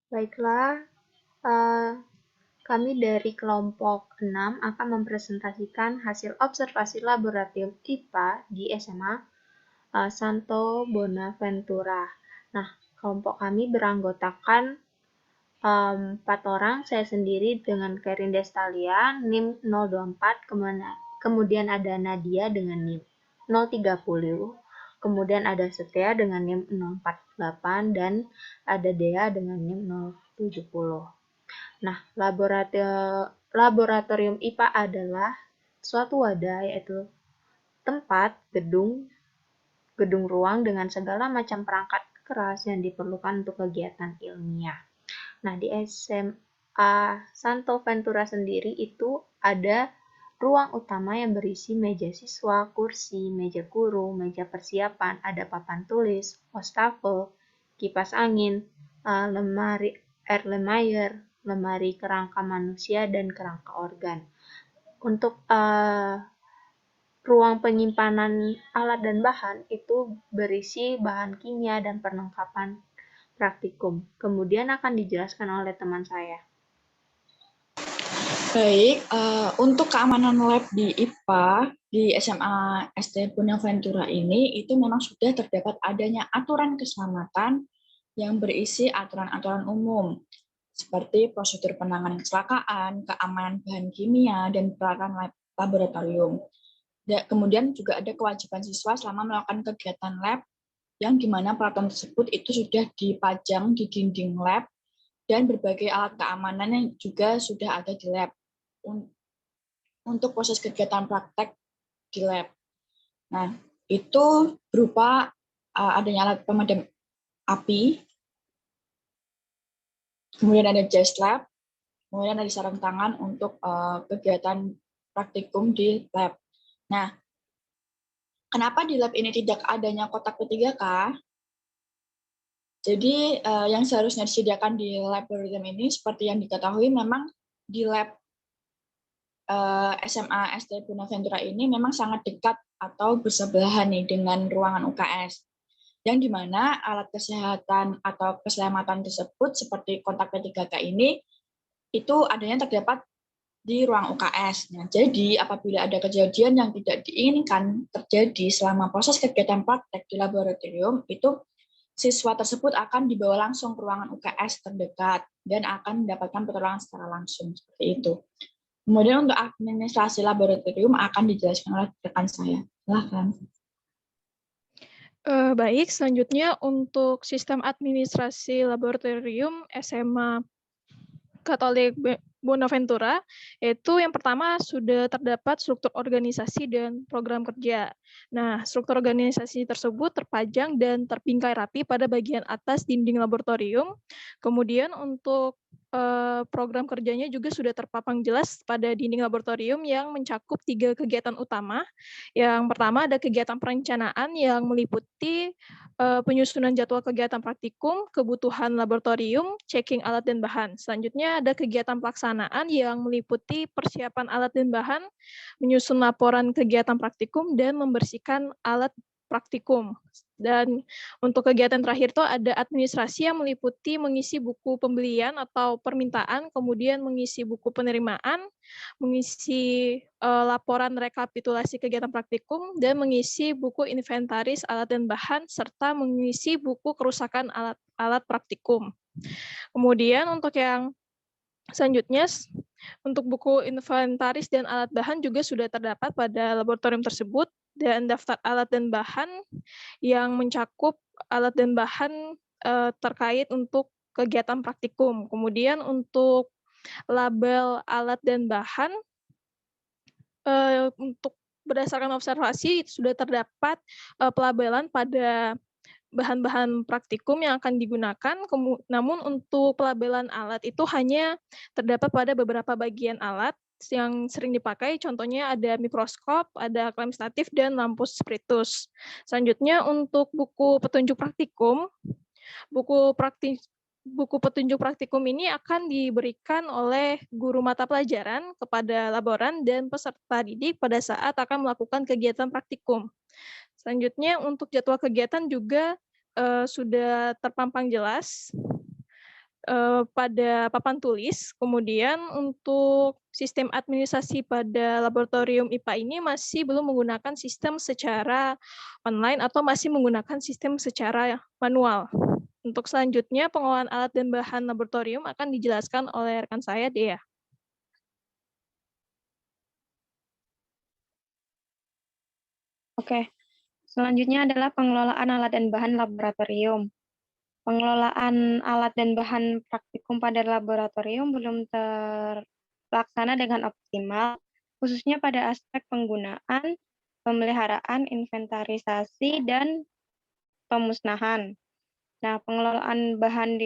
Baiklah, eh, kami dari kelompok 6 akan mempresentasikan hasil observasi laboratorium IPA di SMA Santo Bonaventura. Nah, kelompok kami beranggotakan 4 orang, saya sendiri dengan Kerin Destalia, NIM 024, kemudian ada Nadia dengan NIM 030, kemudian ada Setia dengan NIM 048, dan ada Dea dengan NIM 070. Nah, laboratorium IPA adalah suatu wadah, yaitu tempat, gedung ruang dengan segala macam perangkat keras yang diperlukan untuk kegiatan ilmiah. Nah, di SMA Santo Ventura sendiri itu ada ruang utama yang berisi meja siswa, kursi, meja guru, meja persiapan, ada papan tulis, wastafel, kipas angin, lemari Erlenmeyer, lemari kerangka manusia, dan kerangka organ. Untuk ruang penyimpanan alat dan bahan itu berisi bahan kimia dan perlengkapan praktikum. Kemudian akan dijelaskan oleh teman saya. Baik, untuk keamanan lab di IPA di SMA SD Bonaventura ini itu memang sudah terdapat adanya aturan keselamatan yang berisi aturan-aturan umum seperti prosedur penanganan kecelakaan, keamanan bahan kimia, dan peralatan laboratorium. Kemudian juga ada kewajiban siswa selama melakukan kegiatan lab yang di mana peralatan tersebut itu sudah dipajang di dinding lab dan berbagai alat keamanan yang juga sudah ada di lab untuk proses kegiatan praktek di lab. Nah, itu berupa adanya alat pemadam api, kemudian ada jas lab, kemudian ada sarung tangan untuk kegiatan praktikum di lab. Nah, kenapa di lab ini tidak adanya kotak P3K? Jadi yang seharusnya disediakan di laboratorium ini seperti yang diketahui memang di lab SMA SD Bonaventura ini memang sangat dekat atau bersebelahan nih dengan ruangan UKS. Yang di mana alat kesehatan atau keselamatan tersebut seperti kontak P3K ini itu adanya terdapat di ruang UKS. Nah, jadi apabila ada kejadian yang tidak diinginkan terjadi selama proses kegiatan praktek di laboratorium, itu siswa tersebut akan dibawa langsung ke ruangan UKS terdekat dan akan mendapatkan pertolongan secara langsung seperti itu. Kemudian untuk administrasi laboratorium akan dijelaskan oleh rekan saya. Silahkan. Baik, selanjutnya untuk sistem administrasi laboratorium SMA Katolik Bonaventura, yaitu yang pertama sudah terdapat struktur organisasi dan program kerja. Nah, struktur organisasi tersebut terpajang dan terpingkai rapi pada bagian atas dinding laboratorium. Kemudian untuk program kerjanya juga sudah terpapang jelas pada dinding laboratorium yang mencakup 3 kegiatan utama. Yang pertama ada kegiatan perencanaan yang meliputi penyusunan jadwal kegiatan praktikum, kebutuhan laboratorium, checking alat dan bahan. Selanjutnya ada kegiatan pelaksanaan yang meliputi persiapan alat dan bahan, menyusun laporan kegiatan praktikum, dan membersihkan alat praktikum. Dan untuk kegiatan terakhir itu ada administrasi yang meliputi mengisi buku pembelian atau permintaan, kemudian mengisi buku penerimaan, mengisi laporan rekapitulasi kegiatan praktikum, dan mengisi buku inventaris alat dan bahan, serta mengisi buku kerusakan alat praktikum. Kemudian untuk yang selanjutnya, untuk buku inventaris dan alat bahan juga sudah terdapat pada laboratorium tersebut, dan daftar alat dan bahan yang mencakup alat dan bahan terkait untuk kegiatan praktikum. Kemudian untuk label alat dan bahan, untuk berdasarkan observasi sudah terdapat pelabelan pada bahan-bahan praktikum yang akan digunakan, namun untuk pelabelan alat itu hanya terdapat pada beberapa bagian alat yang sering dipakai, contohnya ada mikroskop, ada klem statif, dan lampu spiritus. Selanjutnya untuk buku petunjuk praktikum, buku petunjuk praktikum ini akan diberikan oleh guru mata pelajaran kepada laboran dan peserta didik pada saat akan melakukan kegiatan praktikum. Selanjutnya untuk jadwal kegiatan juga sudah terpampang jelas pada papan tulis. Kemudian untuk sistem administrasi pada laboratorium IPA ini masih belum menggunakan sistem secara online atau masih menggunakan sistem secara manual. Untuk selanjutnya, pengolahan alat dan bahan laboratorium akan dijelaskan oleh rekan saya, Dea. Oke, selanjutnya adalah pengelolaan alat dan bahan laboratorium. Pengelolaan alat dan bahan praktikum pada laboratorium belum terlaksana dengan optimal, khususnya pada aspek penggunaan, pemeliharaan, inventarisasi, dan pemusnahan. Nah, pengelolaan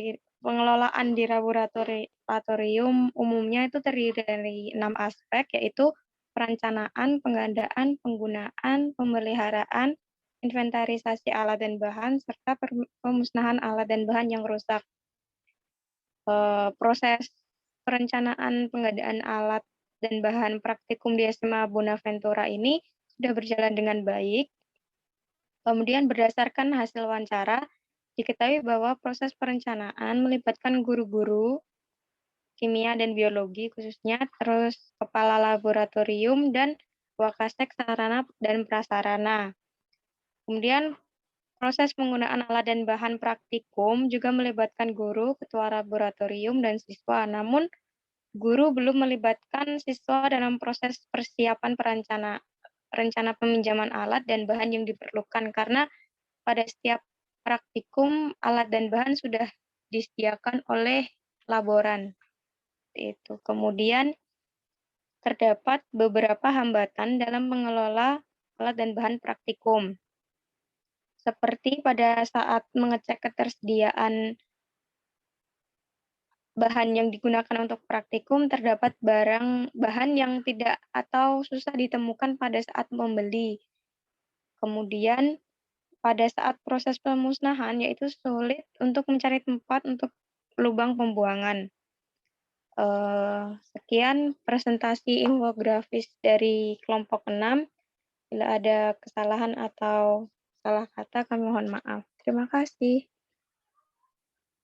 di laboratorium umumnya itu terdiri dari 6 aspek, yaitu perencanaan, pengadaan, penggunaan, pemeliharaan, inventarisasi alat dan bahan, serta pemusnahan alat dan bahan yang rusak. Proses perencanaan pengadaan alat dan bahan praktikum di SMA Bonaventura ini sudah berjalan dengan baik. Kemudian berdasarkan hasil wawancara, diketahui bahwa proses perencanaan melibatkan guru-guru kimia dan biologi khususnya, terus kepala laboratorium dan wakasek sarana dan prasarana. Kemudian proses penggunaan alat dan bahan praktikum juga melibatkan guru, ketua laboratorium, dan siswa. Namun, guru belum melibatkan siswa dalam proses persiapan rencana peminjaman alat dan bahan yang diperlukan, karena pada setiap praktikum alat dan bahan sudah disediakan oleh laboran. Itu. Kemudian terdapat beberapa hambatan dalam mengelola alat dan bahan praktikum. Seperti pada saat mengecek ketersediaan bahan yang digunakan untuk praktikum, terdapat bahan yang tidak atau susah ditemukan pada saat membeli. Kemudian pada saat proses pemusnahan, yaitu sulit untuk mencari tempat untuk lubang pembuangan. Sekian presentasi infografis dari kelompok 6. Bila ada kesalahan atau salah kata, kami mohon maaf. Terima kasih.